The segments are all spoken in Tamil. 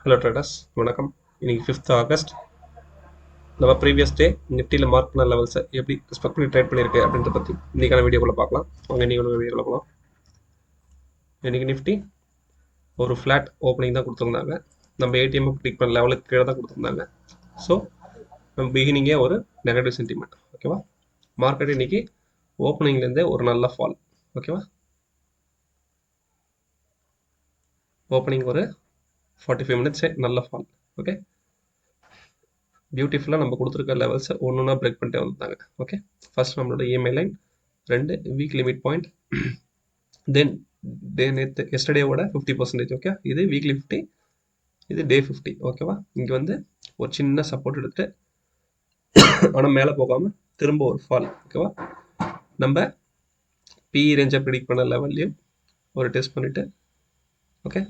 ஹலோ ட்ரேடர்ஸ், வணக்கம். இன்னைக்கு 5th ஆகஸ்ட். நம்ம ப்ரீவியஸ் டே நிஃப்டியில் மார்க் பண்ண லெவல்ஸை எப்படி ரெஸ்பெக்ட் பண்ணி ட்ரேட் பண்ணியிருக்கு அப்படின்றத பற்றி இன்றைக்கான வீடியோக்குள்ளே பார்க்கலாம். அவங்க இன்றைக்கி வீடியோவில் போகலாம். இன்றைக்கி நிஃப்டி ஒரு ஃப்ளாட் ஓப்பனிங் தான் கொடுத்துருந்தாங்க. நம்ம ஏடிஎம் கிளிக் பண்ண லெவலுக்கு கீழே தான் கொடுத்துருந்தாங்க. ஸோ நம்ம பிகினிங்கே ஒரு நெகட்டிவ் சென்டிமெண்ட். ஓகேவா? மார்க்கெட் இன்றைக்கி ஓப்பனிங்லேருந்தே ஒரு நல்ல ஃபால். ஓகேவா? ஓப்பனிங் ஒரு 45 மினிட்ஸே நல்ல ஃபால். ஓகே, பியூட்டிஃபுல்லாக நம்ம கொடுத்துருக்க லெவல்ஸை ஒன்று ஒன்றா பிரேக் பண்ணிட்டே வந்தாங்க. ஓகே, ஃபர்ஸ்ட் நம்மளோட EMI line, 2 week limit point, then நேற்று எஸ்டர்டேவோட 50%. ஓகே, இது வீக்லி 50, இது டே 50. ஓகேவா? இங்கே வந்து ஒரு சின்ன சப்போர்ட் எடுத்துட்டு ஆனால் மேலே போகாமல் திரும்ப ஒரு ஃபால். ஓகேவா? நம்ம பிஇ ரேஞ்சை ப்ரிடிக்ட் பண்ண லெவல்லையும் ஒரு டெஸ்ட் பண்ணிவிட்டு ஓகே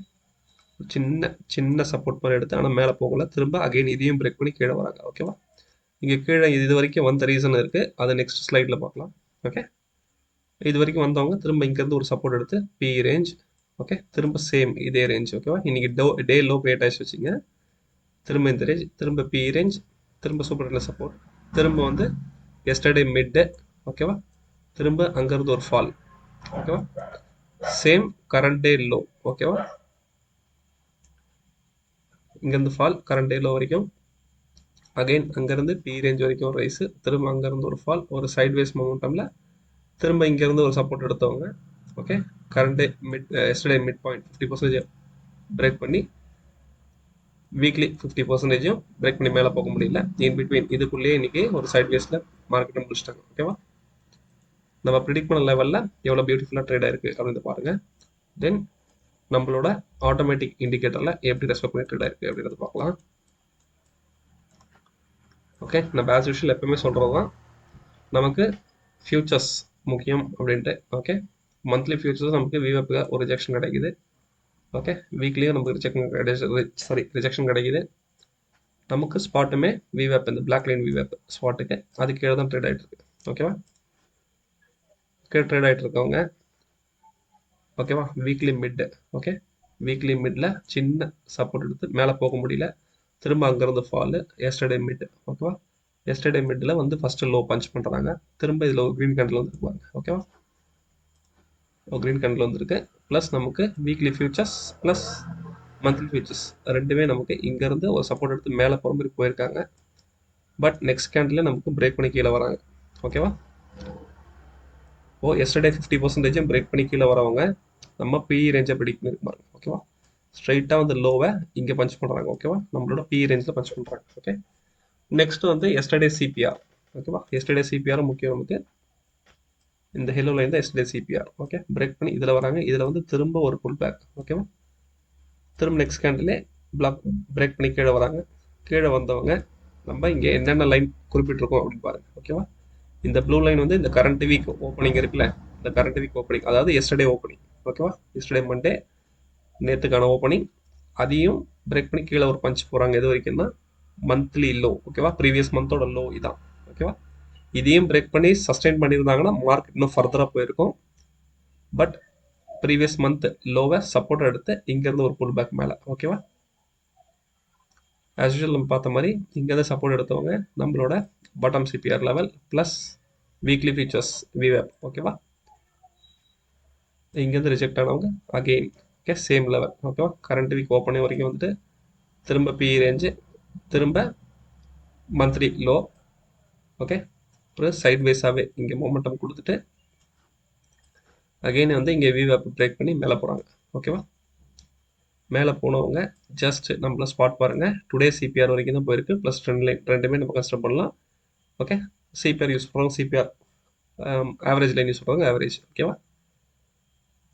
சின்ன சப்போர்ட் மாதிரி எடுத்து ஆனால் மேலே போகல, திரும்ப அகைன் இதையும் பிரேக் பண்ணி கீழே வராங்க. ஓகேவா? இங்கே கீழே இது வரைக்கும் வந்த ரீசன் இருக்குது, அதை நெக்ஸ்ட் ஸ்லைடில் பார்க்கலாம். ஓகே, இது வரைக்கும் வந்தவங்க திரும்ப இங்கேருந்து ஒரு சப்போர்ட் எடுத்து பிஇ ரேஞ்ச். ஓகே, திரும்ப சேம் இதே ரேஞ்ச். ஓகேவா? இன்றைக்கி டே லோ கிரியேட் ஆகிடுச்சு வச்சுங்க. திரும்ப இந்த ரேஞ்ச், திரும்ப பிஇ ரேஞ்ச், திரும்ப சூப்பர் நல்ல சப்போர்ட், திரும்ப வந்து எஸ்டர்டே மிட்டு. ஓகேவா? திரும்ப அங்கேருந்து ஒரு ஃபால். ஓகேவா? சேம் கரண்ட் டே லோ. ஓகேவா? இங்கேருந்து ஃபால், கரண்ட் டே லோ வரைக்கும், அகைன் அங்கேருந்து பி ரேஞ்ச் வரைக்கும் ஒரு ரைஸு, திரும்ப அங்கேருந்து ஒரு ஃபால், ஒரு சைட்வேஸ் மொமெண்டமில் திரும்ப இங்கேருந்து ஒரு சப்போர்ட் எடுத்தவங்க. ஓகே, கரண்ட் டே எஸ்டர்டே மிட் பாயிண்ட் 50% பிரேக் பண்ணி வீக்லி 50% பிரேக் பண்ணி மேலே போக முடியல. இன் பிட்வீன் இதுக்குள்ளேயே இன்றைக்கி ஒரு சைட்வேஸில் மார்க்கெட்டை முடிச்சிட்டாங்க. ஓகேவா? நம்ம ப்ரிடிக்ட் பண்ண லெவலில் எவ்வளோ பியூட்டிஃபுல்லாக ட்ரேட் ஆயிருக்கு அப்படின்னு பாருங்கள். தென் நம்மளோட ஆட்டோமேட்டிக் இண்டிகேட்டரில் எப்படி ரெஸ்பெக்ட் பண்ணி ட்ரேட் ஆயிருக்கு அப்படின்றத பார்க்கலாம். ஓகே, நம்ம ஆஸ் யூஷுவல் எப்பவுமே சொல்கிறது தான், நமக்கு ஃபியூச்சர்ஸ் முக்கியம் அப்படின்ட்டு. ஓகே, மந்த்லி ஃபியூச்சர்ஸ் நமக்கு விவேப்புக்கு ஒரு ரிஜெக்ஷன் கிடைக்குது. ஓகே, வீக்லியும் நமக்கு ரிஜெக்ஷன் கிடைக்குது. நமக்கு ஸ்பாட்டுமே விவேப், இந்த பிளாக் லைன் விவேப் ஸ்பாட்டுக்கு அது கீழே தான் ட்ரேட் ஆகிட்டு இருக்கு. ஓகேவா? கீழே ட்ரேட் ஆகிட்டு இருக்கவங்க. ஓகேவா? Weekly mid. ஓகே, வீக்லி மிட்டில் சின்ன சப்போர்ட் எடுத்து மேலே போக முடியல, திரும்ப அங்கேருந்து ஃபாலு, எஸ்டர்டே மிட். ஓகேவா? எஸ்டர்டே மிட்டில் வந்து ஃபஸ்ட்டு லோ பஞ்ச் பண்ணுறாங்க, திரும்ப இதில் ஒரு க்ரீன் கேண்டில் வந்துருப்பாங்க. ஓகேவா? க்ரீன் கேண்டில் வந்துருக்கு. ப்ளஸ் நமக்கு weekly futures plus monthly futures ரெண்டுமே நமக்கு இங்கேருந்து ஒரு சப்போர்ட் எடுத்து மேலே போகிற மாதிரி போயிருக்காங்க. பட் நெக்ஸ்ட் கேண்டில் நமக்கு பிரேக் பண்ணி கீழே வராங்க. ஓகேவா? எஸ்டர்டே 50% பிரேக் பண்ணி கீழே வரவங்க நம்ம பிஇ ரேஞ்சை ப்ரிடிக்ட் பண்ணியிருப்பாங்க. ஓகேவா? ஸ்ட்ரைட்டாக வந்து லோவை இங்கே பஞ்ச் பண்ணுறாங்க. ஓகேவா? நம்மளோட பிஇ ரேஞ்சில் பஞ்ச் பண்ணுறாங்க. ஓகே, நெக்ஸ்ட் வந்து எஸ்டர்டே சிபிஆர். ஓகேவா? எஸ்டர்டே சிபிஆர் முக்கியம் நமக்கு. இந்த ஹெலோ லைன் தான் எஸ்டர்டே சிபிஆர். ஓகே, பிரேக் பண்ணி இதில் வராங்க, இதில் வந்து திரும்ப ஒரு புல் பேக். ஓகேவா? திரும்ப நெக்ஸ்ட் கேண்டிலே பிளாக் பிரேக் பண்ணி கீழே வராங்க. கீழே வந்தவங்க நம்ம இங்கே என்னென்ன லைன் குறிப்பிட்டிருக்கோம் அப்படின்னு பாருங்க. ஓகேவா? இந்த ப்ளூ லைன் வந்து இந்த கரண்ட் வீக் ஓப்பனிங் இருக்குல்ல, இந்த கரண்ட் வீக் ஓப்பனிங், அதாவது எஸ்டர்டே ஓப்பனிங். ஓகேவா? எஸ்டர்டே மண்டே நேற்றுக்கான ஓப்பனிங், அதையும் பிரேக் பண்ணி கீழே ஒரு பஞ்ச் போகிறாங்க. எது வரைக்கும்னா மந்த்லி லோ. ஓகேவா? ப்ரீவியஸ் மந்தோட லோ இதான். ஓகேவா? இதையும் பிரேக் பண்ணி சஸ்டெயின் பண்ணியிருந்தாங்கன்னா மார்க்கெட் இன்னும் ஃபர்தராக போயிருக்கும். பட் ப்ரீவியஸ் மந்த் லோவை சப்போர்ட் எடுத்து இங்கேருந்து ஒரு புல் பேக் மேலே. ஓகேவா? ஆஸ் யூஷுவல் நம்ம பார்த்த மாதிரி இங்கேருந்து சப்போர்ட் எடுத்தவங்க நம்மளோட bottom CPR level plus weekly futures விவேப். ஓகேவா? இங்கேருந்து ரிஜெக்ட் ஆனவங்க அகெயின் ஓகே சேம் லெவல். ஓகேவா? கரண்ட் வீக் ஓப்பனிங் வரைக்கும் வந்துட்டு திரும்ப பிஇ ரேஞ்சு, திரும்ப மந்த்லி லோ. ஓகே, அப்புறம் சைட்வேஸாகவே இங்கே மொமெண்டம் கொடுத்துட்டு அகெயின் வந்து இங்கே விவேப் பிரேக் பண்ணி மேலே போகிறாங்க. ஓகேவா? மேலே போனவங்க ஜஸ்ட் நம்மள ஸ்பாட் பாருங்கள். டுடே சிபிஆர் வரைக்கும் தான் போயிருக்கு, ப்ளஸ் ட்ரெண்ட் லைன் ரெண்டுமே நம்ம கன்சிடர் பண்ணலாம். ஓகே, சிபிஆர் யூஸ் பண்ணுறவங்க சிபிஆர், ஆவரேஜ் லைன் யூஸ் பண்ணுறவங்க ஆவரேஜ். ஓகேவா?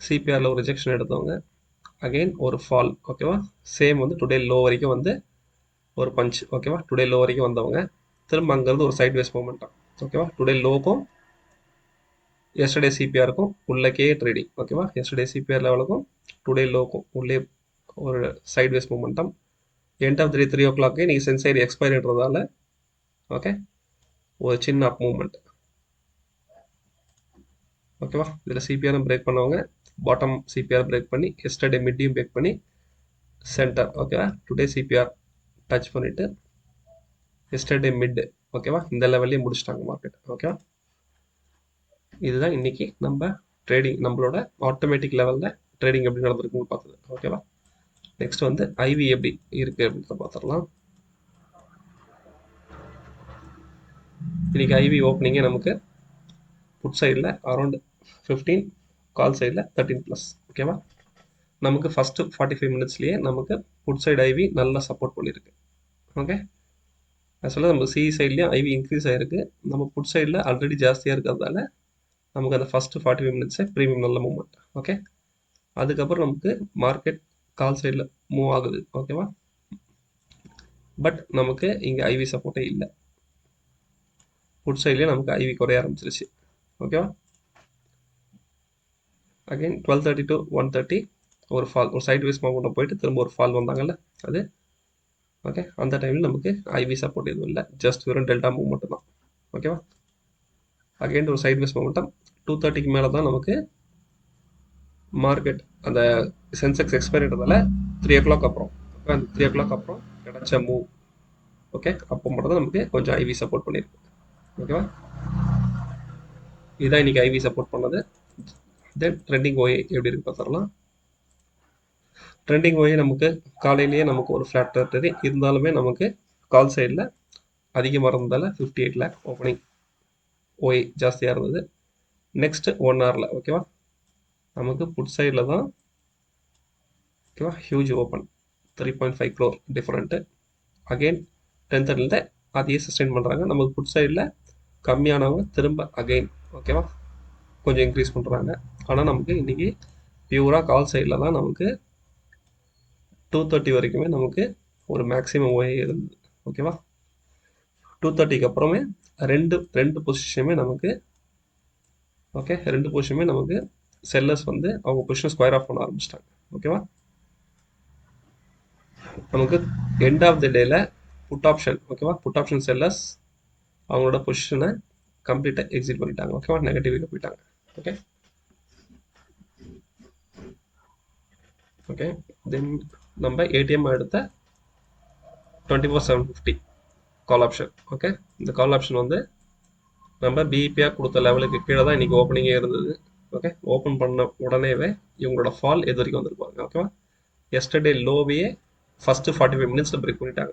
சிபிஆரில் ஒரு ரிஜெக்ஷன் எடுத்தவங்க அகெயின் ஒரு ஃபால். ஓகேவா? சேம் வந்து டுடே லோ வரைக்கும் வந்து ஒரு பஞ்ச். ஓகேவா? டுடே லோ வரைக்கும் வந்தவங்க திரும்ப அங்கேருந்து ஒரு சைட்வேஸ் மூமெண்ட்டாக. ஓகேவா? டுடே லோக்கும் எஸ்டர்டே சிபிஆருக்கும் உள்ளக்கே ட்ரேடிங். ஓகேவா? எஸ்டர்டே சிபிஆர் லெவலுக்கும் டுடே லோக்கும் உள்ளே ஒரு sideways momentum. End of 3 o'clock நீங்கள் சென்சைரி எக்ஸ்பைரின்றதால ஓகே ஒரு சின்ன அப் மூமெண்ட். ஓகேவா? இதில் சிபிஆரும் பிரேக் பண்ணவங்க பாட்டம் சிபிஆர் பிரேக் பண்ணி எஸ்டர்டே மிட்டையும் பிரேக் பண்ணி சென்டர் ஓகேவா. டுடே சிபிஆர் டச் பண்ணிவிட்டு எஸ்டர்டே மிட் ஓகேவா. இந்த லெவல்லையே முடிச்சிட்டாங்க மார்க்கெட் ஓகேவா. இதுதான் இன்னைக்கு நம்ம ட்ரேடிங் நம்மளோட ஆட்டோமேட்டிக் லெவலில் ட்ரேடிங் எப்படி நடந்திருக்குன்னு பார்த்தது ஓகேவா. நெக்ஸ்ட் வந்து ஐவி எப்படி இருக்குது அப்படின்றத பார்த்துடலாம். இன்னைக்கு ஐவி ஓப்பனிங்கே நமக்கு புட் சைடில் அரௌண்ட் 15, கால் சைடில் 13+. ஓகேவா. நமக்கு ஃபஸ்ட்டு 45 மினிட்ஸ்லேயே நமக்கு புட் சைடு ஐவி நல்லா சப்போர்ட் பண்ணியிருக்கு. ஓகே. ஆக்சுவலாக நம்ம சி சைட்லேயும் ஐவி இன்க்ரீஸ் ஆகிருக்கு. நம்ம புட் சைடில் ஆல்ரெடி ஜாஸ்தியாக இருக்கிறதால நமக்கு அந்த ஃபஸ்ட்டு 45 மினிட்ஸே ப்ரீமியம் நல்ல மூவ்மெண்ட். ஓகே. அதுக்கப்புறம் நமக்கு மார்க்கெட் கால் சைடில் மூவ் ஆகுது ஓகேவா. பட் நமக்கு இங்கே ஐவி சப்போர்ட்டே இல்லை. புட் சைட்லேயே நமக்கு ஐவி குறைய ஆரம்பிச்சிருச்சு ஓகேவா. அகைன் 12:30 to 1:30 ஒரு ஃபால், ஒரு சைட் வைஸ் மூவ்மெண்ட் போயிட்டு திரும்ப ஒரு ஃபால் வந்தாங்கல்ல அது ஓகே. அந்த டைமில் நமக்கு ஐவி சப்போர்ட் எதுவும் இல்லை, ஜஸ்ட் வெறும் டெல்டா மூவ் மட்டும் தான் ஓகேவா. அகைன் ஒரு சைட் வைஸ் மூவ்மெண்டம் 2:30க்கு மேலே தான் நமக்கு மார்க்கெட் அந்த சென்செக்ஸ் எக்ஸ்பைரின்றதால 3 o'clock அப்புறம் அந்த 3 o'clock அப்புறம் கிடைச்ச மூவ் ஓகே. அப்போ மட்டும் தான் நமக்கு கொஞ்சம் ஐவி சப்போர்ட் பண்ணியிருக்கு ஓகேவா. இதுதான் இன்னைக்கு ஐவி சப்போர்ட் பண்ணது. தென் ட்ரெண்டிங் ஓஏ எப்படி இருக்கு பார்த்துடலாம். ட்ரெண்டிங் ஓஏ நமக்கு காலையிலேயே நமக்கு ஒரு ஃப்ளாட் டெரிட்டரி இருந்தாலுமே நமக்கு கால் சைடில் அதிகமாக இருந்ததால் 58 lakh ஓப்பனிங் ஓஏ ஜாஸ்தியாக இருந்தது. நெக்ஸ்ட் 1 hourல ஓகேவா நமக்கு புட் சைடில் தான் ஓகேவா huge open 3.5 crore different. Again 10:30 அதையே சஸ்டெயின் பண்ணுறாங்க. நமக்கு புட் சைடில் கம்மியானவங்க திரும்ப அகெயின் ஓகேவா கொஞ்சம் இன்க்ரீஸ் பண்ணுறாங்க. ஆனால் நமக்கு இன்றைக்கி பியூராக கால் சைடில் தான் நமக்கு 2:30 வரைக்குமே நமக்கு ஒரு மேக்ஸிமம் ஓஏ இருந்தது ஓகேவா. 2:30க்கு அப்புறமே ரெண்டு பொசிஷனுமே நமக்கு ஓகே. ரெண்டு பொசிஷனுமே நமக்கு செல்லர்ஸ் வந்து அவங்க பொசிஷன் ஸ்கொயர் ஆஃப் பண்ண ஆரம்பிச்சிட்டாங்க ஓகேவா. நமக்கு எண்ட் ஆஃப் த டேல புட் ஆப்ஷன் ஓகேவா. புட் ஆப்ஷன் செல்லர்ஸ் அவங்களோட பொசிஷனை கம்ப்ளீட்டாக எக்ஸிட் பண்ணிட்டாங்க ஓகேவா. நெகட்டிவ்ல போயிட்டாங்க ஓகே. ஓகே. தென் நம்ம ஏடிஎம் எடுத்த 24/750 கால் ஆப்ஷன் ஓகே. இந்த கால் ஆப்ஷன் வந்து நம்ம பிஇபிஆர் கொடுத்த லெவலுக்கு கீழே தான் இன்றைக்கி ஓப்பனிங்கே இருந்தது ஓகே. ஓப்பன் பண்ண உடனேவே இவங்களோட ஃபால் எது வரைக்கும் வந்திருப்பாங்க ஓகேவா. எஸ்டர்டே லோவையே ஃபஸ்ட்டு 45 மினிட்ஸில் பிரேக் பண்ணிட்டாங்க.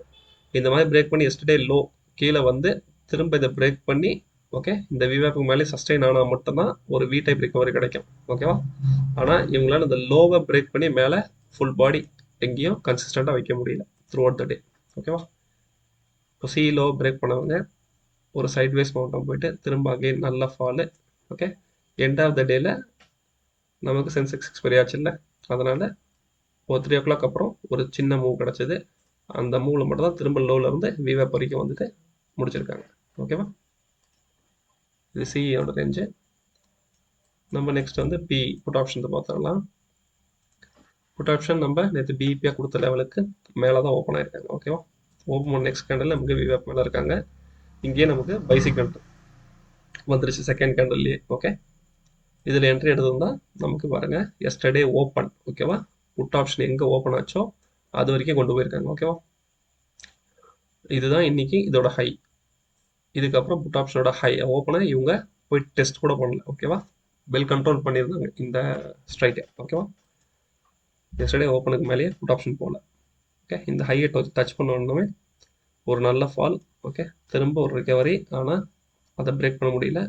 இந்த மாதிரி பிரேக் பண்ணி எஸ்டர்டே லோ கீழே வந்து திரும்ப இதை பிரேக் பண்ணி ஓகே இந்த விவேப்புக்கு மேலே சஸ்டெயின் ஆனால் மட்டும்தான் ஒரு வி டைப் ரிகவரி கிடைக்கும் ஓகேவா. ஆனால் இவங்களால இந்த லோவை பிரேக் பண்ணி மேலே ஃபுல் பாடி எங்கேயும் கன்சிஸ்டண்ட்டாக வைக்க முடியல த்ரூ அவுட் த டே ஓகேவா. இப்போ சி லோ பிரேக் பண்ணவங்க ஒரு சைட் வைஸ் மவுண்டம் போயிட்டு திரும்ப அகெயின் நல்ல fall okay. End of the டேல நமக்கு சென்செக்ஸ் எக்ஸ்பைரி ஆச்சு இல்லை, அதனால் ஒரு 3 o'clock அப்புறம் ஒரு சின்ன மூவ் கிடச்சிது. அந்த மூவில் மட்டும் தான் திரும்ப லோவிலேருந்து விவேப் வரைக்கும் வந்துட்டு முடிச்சிருக்காங்க ஓகேவா. இது சியோட ரேஞ்சு. நம்ம நெக்ஸ்ட் வந்து பி புட் ஆப்ஷன் பார்த்துடலாம். புட் ஆப்ஷன் நம்ம நேற்று பிஇபியாக கொடுத்த லெவலுக்கு மேலே தான் ஓப்பன் ஆயிருக்காங்க ஓகேவா. ஓப்பன் பண்ண நெக்ஸ்ட் கேண்டல் நமக்கு விவேப் மேலே இருக்காங்க. இங்கேயே நமக்கு பைசிக்கல் வந்துருச்சு செகண்ட் கேண்டல்லையே ஓகே. இதில் என்ட்ரி எடுத்திருந்தால் நமக்கு பாருங்கள் எஸ்டர்டே ஓப்பன் ஓகேவா. புட் ஆப்ஷன் எங்கே ஓப்பன் ஆச்சோ அது வரைக்கும் கொண்டு போயிருக்காங்க ஓகேவா. இதுதான் இன்னைக்கு இதோட ஹை. இதுக்கப்புறம் புட் ஆப்ஷனோட ஹை ஓப்பனாக இவங்க போய் டெஸ்ட் கூட பண்ணல ஓகேவா. வெல் கண்ட்ரோல் பண்ணியிருந்தாங்க இந்த ஸ்ட்ரைக்கை ஓகேவா. எஸ்டர்டே ஓப்பனுக்கு மேலேயே புட் ஆப்ஷன் போகல ஓகே. இந்த ஹையை டச் பண்ண உடனே ஒரு நல்ல ஃபால் ஓகே. திரும்ப ஒரு ரிகவரி, ஆனால் அதை பிரேக் பண்ண முடியல.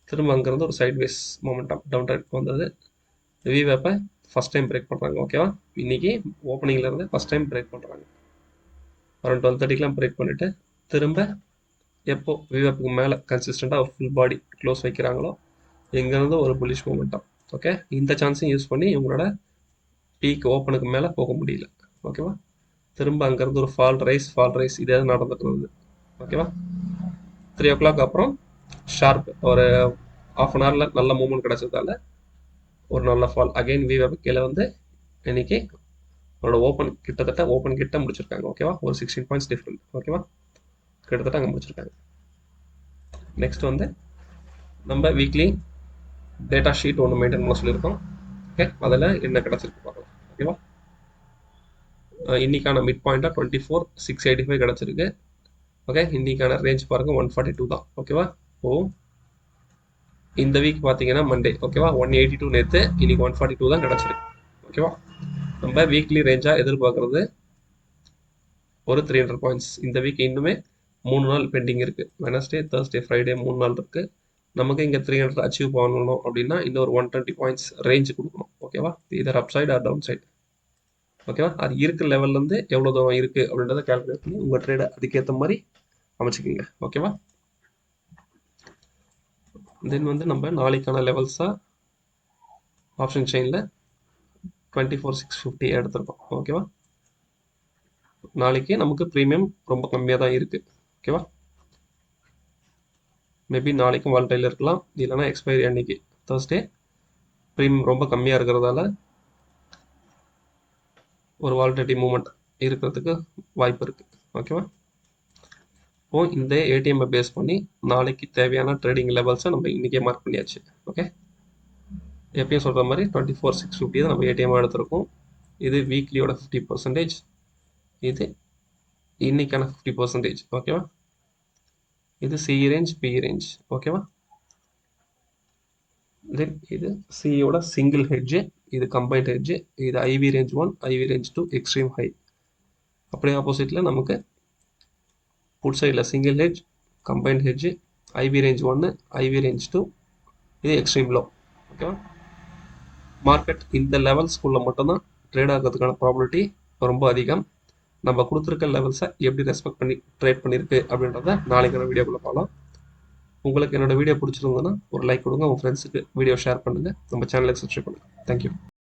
திரும்ப அங்கேருந்து ஒரு sideways momentum down trend வந்தது. விவேப்பை ஃபஸ்ட் டைம் பிரேக் பண்ணுறாங்க ஓகேவா. இன்றைக்கி ஓப்பனிங்லேருந்து ஃபஸ்ட் டைம் பிரேக் பண்ணுறாங்க. அரௌண்ட் 12:30க்கெலாம் பிரேக் பண்ணிவிட்டு திரும்ப எப்போ விவேப்புக்கு மேலே கன்சிஸ்டண்ட்டாக ஒரு ஃபுல் பாடி க்ளோஸ் வைக்கிறாங்களோ இங்கேருந்து ஒரு புல்லிஷ் மொமெண்டம் ஓகே. இந்த சான்ஸையும் யூஸ் பண்ணி இவங்களோட பீக் ஓப்பனுக்கு மேலே போக முடியல ஓகேவா. திரும்ப அங்கேருந்து ஒரு ஃபால் ரைஸ் இதே நடந்துட்டு இருந்தது ஓகேவா. 3 o'clock அப்புறம் ஷார்ப் ஒரு ½ an hourல நல்ல மூவ்மெண்ட் கிடைச்சதால ஒரு நல்ல ஃபால் அகைன் விவேப் கீழே வந்து இன்னைக்கு அவரோட ஓப்பன் கிட்டத்தட்ட ஓப்பன் கிட்ட முடிச்சிருக்காங்க ஓகேவா. ஒரு 16 points டிஃப்ரெண்ட் ஓகேவா கிட்டத்தட்ட அங்கே முடிச்சிருக்காங்க. நெக்ஸ்ட் வந்து நம்ம வீக்லி டேட்டா ஷீட் ஒன்று மெயின்டைன் பண்ண சொல்லியிருக்கோம் ஓகே. அதில் என்ன கிடச்சிருக்கு பார்க்கலாம் ஓகேவா. இன்னைக்கான மிட் பாயிண்ட்டாக 24,685 கிடச்சிருக்கு. ஓகே, இன்னைக்கான ரேஞ்ச் பாருங்கள் 142 தான். ஓகேவா? இந்த வீக் பார்த்தீங்கன்னா மண்டே. ஓகேவா? 182 நேற்று, இன்னைக்கு 142 தான் கிடச்சிருக்கு. ஓகேவா? நம்ம வீக்லி ரேஞ்சாக எதிர்பார்க்குறது ஒரு 300 பாயிண்ட்ஸ். இந்த வீக் இன்னுமே 3 நாள் பெண்டிங் இருக்குது. வெனஸ்டே, தேர்ஸ்டே, ஃப்ரைடே 3 நாள் இருக்குது. நமக்கு இங்கே 300 அச்சீவ் பண்ணணும் அப்படின்னா இன்னும் ஒரு 120 பாயிண்ட்ஸ் ரேஞ்சு கொடுக்கணும். ஓகேவா? இதர் up side or down side. ஓகேவா? அது இருக்கிற லெவல்லேருந்து எவ்வளோ தூரம் இருக்குது அப்படின்றத கால்குலேட் பண்ணி உங்கள் ட்ரேடை அதுக்கேற்ற மாதிரி அமைச்சிக்கிங்க. ஓகேவா? தென் வந்து நம்ம நாளைக்கான லெவல்ஸாக ஆப்ஷன் செயினில் 24,650 எடுத்திருக்கோம். ஓகேவா? நாளைக்கு நமக்கு ப்ரீமியம் ரொம்ப கம்மியாக தான் இருக்குது. ஓகேவா? மேபி நாளைக்கும் வால்டைல் இருக்கலாம், இல்லைனா எக்ஸ்பைரி அன்னைக்கு தேர்ஸ்டே ப்ரீமியம் ரொம்ப கம்மியாக இருக்கிறதால ஒரு வால்டிலிட்டி மூவ்மெண்ட் இருக்கிறதுக்கு வாய்ப்பு இருக்குது. ஓகேவா? இப்போது இந்த ஏடிஎம்மை பேஸ் பண்ணி நாளைக்கு தேவையான ட்ரேடிங் லெவல்ஸை நம்ம இன்றைக்கே மார்க் பண்ணியாச்சு. ஓகே, எப்பயும் சொல்கிற மாதிரி 24,650 தான் நம்ம ஏடிஎம்மாக எடுத்திருக்கோம். இது வீக்லியோட 50%, இது இன்னைக்கான 50%. ஓகேவா? இது சி ரேஞ்ச், பி ரேஞ்ச். ஓகேவா? தென் இது சியோட சிங்கிள் ஹெட்ஜு, இது கம்பைன்ட் ஹெட்ஜு, இது IV range 1, IV range 2, extreme high. அப்படியே ஆப்போசிட்டில் நமக்கு புட் சைடில் single hedge, combined hedge, IV range 1, IV range 2, இது எக்ஸ்ட்ரீம் லோ. ஓகேவா? மார்க்கெட் இந்த லெவல்ஸ்குள்ளே மட்டும்தான் ட்ரேட் ஆகிறதுக்கான ப்ராபபிலிட்டி ரொம்ப அதிகம். நம்ம கொடுத்துருக்க லெவல்ஸை எப்படி ரெஸ்பெக்ட் பண்ணி ட்ரேட் பண்ணியிருக்கு அப்படின்றத நாளைக்கான வீடியோக்குள்ளே பார்க்கலாம். உங்களுக்கு என்னோட வீடியோ பிடிச்சிருந்ததுன்னா ஒரு லைக் கொடுங்க, உங்கள் ஃப்ரெண்ட்ஸுக்கு வீடியோ ஷேர் பண்ணுங்கள், நம்ம சேனலுக்கு சப்ஸ்கிரைப் பண்ணுங்கள். தேங்க்யூ.